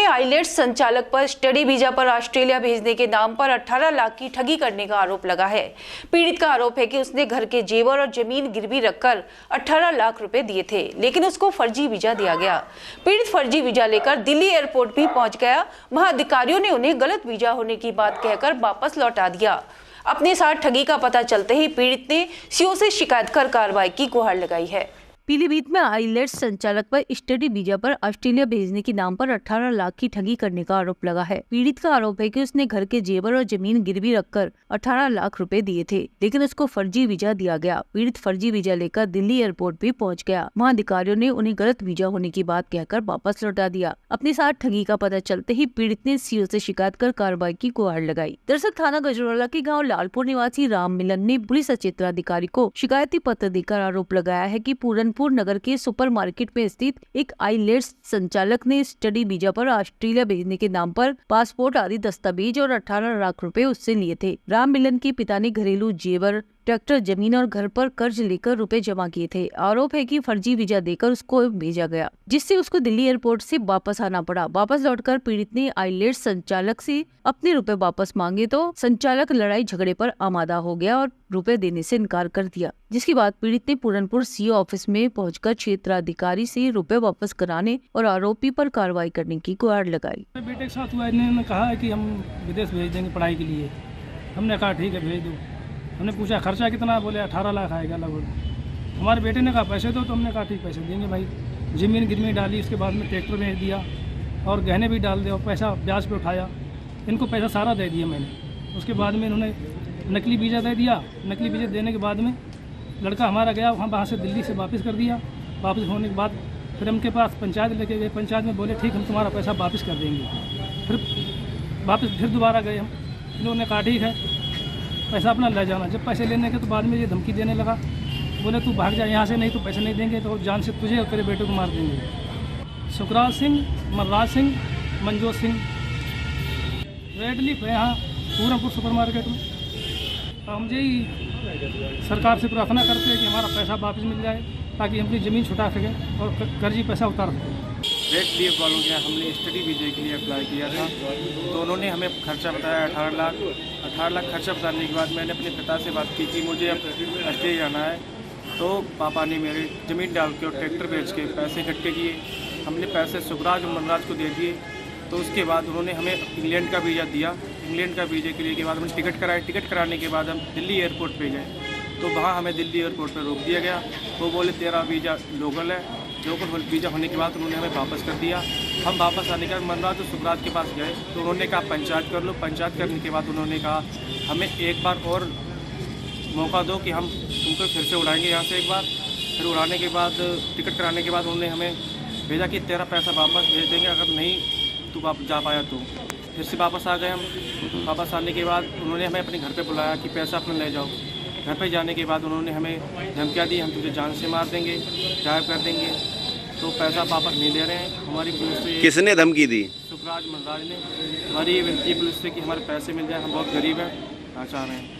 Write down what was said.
IELTS संचालक पर study visa पर ऑस्ट्रेलिया भेजने के नाम पर 18 लाख की ठगी करने का आरोप लगा है। पीड़ित का आरोप है कि उसने घर के जेवर और जमीन गिरवी रखकर 18 लाख रुपए दिए थे, लेकिन उसको फर्जी वीजा दिया गया। पीड़ित फर्जी वीजा लेकर दिल्ली एयरपोर्ट भी पहुंच गया। वहां अधिकारियों ने उन्हें गलत वीजा होने की बात कहकर वापस लौटा दिया। अपने साथ ठगी का पता चलते ही पीड़ित ने सीओ से शिकायत कर कार्रवाई की गुहार लगाई है। पीलीभीत में आईलेट्स संचालक पर स्टडी वीजा पर ऑस्ट्रेलिया भेजने के नाम पर 18 लाख की ठगी करने का आरोप लगा है। पीड़ित का आरोप है कि उसने घर के जेवर और जमीन गिरवी रखकर 18 लाख रुपए दिए थे, लेकिन उसको फर्जी वीजा दिया गया। पीड़ित फर्जी वीजा लेकर दिल्ली एयरपोर्ट भी पहुंच गया। वहां अधिकारियों ने उन्हें गलत वीजा होने की बात कहकर वापस लौटा दिया। अपने साथ ठगी का पता चलते ही पीड़ित ने सीओ से शिकायत कर कार्रवाई की गुहार लगाई। दरअसल थाना गजरौला के गाँव लालपुर निवासी राम मिलन ने पुलिस क्षेत्राधिकारी को शिकायती पत्र देकर आरोप लगाया है कि पूरनपुर नगर के सुपरमार्केट में स्थित एक आईलेट्स संचालक ने स्टडी वीजा पर ऑस्ट्रेलिया भेजने के नाम पर पासपोर्ट आदि दस्तावेज और 18 लाख रुपए उससे लिए थे। राम मिलन के पिता ने घरेलू जेवर, ट्रैक्टर, जमीन और घर पर कर्ज लेकर रुपए जमा किए थे। आरोप है कि फर्जी वीजा देकर उसको भेजा गया, जिससे उसको दिल्ली एयरपोर्ट से वापस आना पड़ा। वापस लौटकर पीड़ित ने आईलेट्स संचालक से अपने रुपए वापस मांगे तो संचालक लड़ाई झगड़े पर आमादा हो गया और रुपए देने से इनकार कर दिया, जिसके बाद पीड़ित ने पूरनपुर सीओ ऑफिस में पहुंचकर क्षेत्राधिकारी से रुपए वापस कराने और आरोपी पर कार्रवाई करने की गुहार लगाई। बेटे के साथ हुआ, इन्होंने कहा है कि हम विदेश भेज देंगे पढ़ाई के लिए। हमने कहा ठीक है भेज दो। हमने पूछा खर्चा कितना, बोले 18 लाख आएगा लगभग। हमारे बेटे ने कहा पैसे दो, तो हमने कहा ठीक पैसे देंगे भाई। ज़मीन गिरवी डाली, उसके बाद में ट्रैक्टर भेज दिया और गहने भी डाल दिए और पैसा ब्याज पे उठाया। इनको पैसा सारा दे दिया मैंने। उसके बाद में इन्होंने नकली वीज़ा दे दिया। नकली वीज़ा देने के बाद में लड़का हमारा गया, वहाँ से दिल्ली से वापस कर दिया। वापस होने के बाद फिर उनके पास पंचायत लेके गए। पंचायत में बोले ठीक हम तुम्हारा पैसा वापस कर देंगे। फिर दोबारा गए हम। इन्होंने कहा ठीक है पैसा अपना ले जाना। जब पैसे लेने के तो बाद में ये धमकी देने लगा, बोले तू भाग जा यहाँ से, नहीं तो पैसे नहीं देंगे तो जान से तुझे और तेरे बेटे को मार देंगे। सुखराज सिंह, मनराज सिंह, मनजोत सिंह, रेड लीफ है यहाँ पूरनपुर सुपरमार्केट में। हम यही सरकार से प्रार्थना करते हैं कि हमारा पैसा वापस मिल जाए, ताकि हम अपनी ज़मीन छुटा सकें और कर्जी पैसा उतार सकें। रेड लीफ वालों के हमने स्टडी वीज़े के लिए अप्लाई किया था, तो उन्होंने हमें खर्चा बताया 18 लाख खर्चा बताने के बाद मैंने अपने पिता से बात की कि मुझे अब ऑस्ट्रेलिया जाना है। तो पापा ने मेरे ज़मीन डाल के और ट्रैक्टर बेच के पैसे इकट्ठे किए। हमने पैसे सुखराज और मनराज को दे दिए। तो उसके बाद उन्होंने हमें इंग्लैंड का वीज़ा दिया। इंग्लैंड का वीज़े के लिए के बाद हमने टिकट कराए। टिकट कराने के बाद हम दिल्ली एयरपोर्ट पे गए, तो वहाँ हमें दिल्ली एयरपोर्ट पर रोक दिया गया। वो बोले तेरा वीज़ा लोकल है। लोकल वीज़ा होने के बाद उन्होंने हमें वापस कर दिया। हम वापस आने के बाद मनराज और सुखराज के पास गए, तो उन्होंने कहा पंचायत कर लो। पंचायत करने के बाद उन्होंने कहा हमें एक बार और मौका दो कि हम तुमको फिर से उड़ाएंगे यहाँ से एक बार। फिर उड़ाने के बाद टिकट कराने के बाद उन्होंने हमें भेजा कि तेरा पैसा वापस भेज देंगे अगर नहीं तू वापस जा पाया तो। फिर से वापस आ गए हम। वापस आने के बाद उन्होंने हमें अपने घर पे बुलाया कि पैसा अपना ले जाओ। घर पे जाने के बाद उन्होंने हमें धमकियाँ दी, हम तुझे जान से मार देंगे, गायब कर देंगे। तो पैसा वापस नहीं दे रहे हैं। हमारी पुलिस से किसने धमकी दी? सुखराज मनराज ने। हमारी ये विनती पुलिस से कि हमारे पैसे मिल जाए, हम बहुत गरीब हैं, चाह रहे हैं।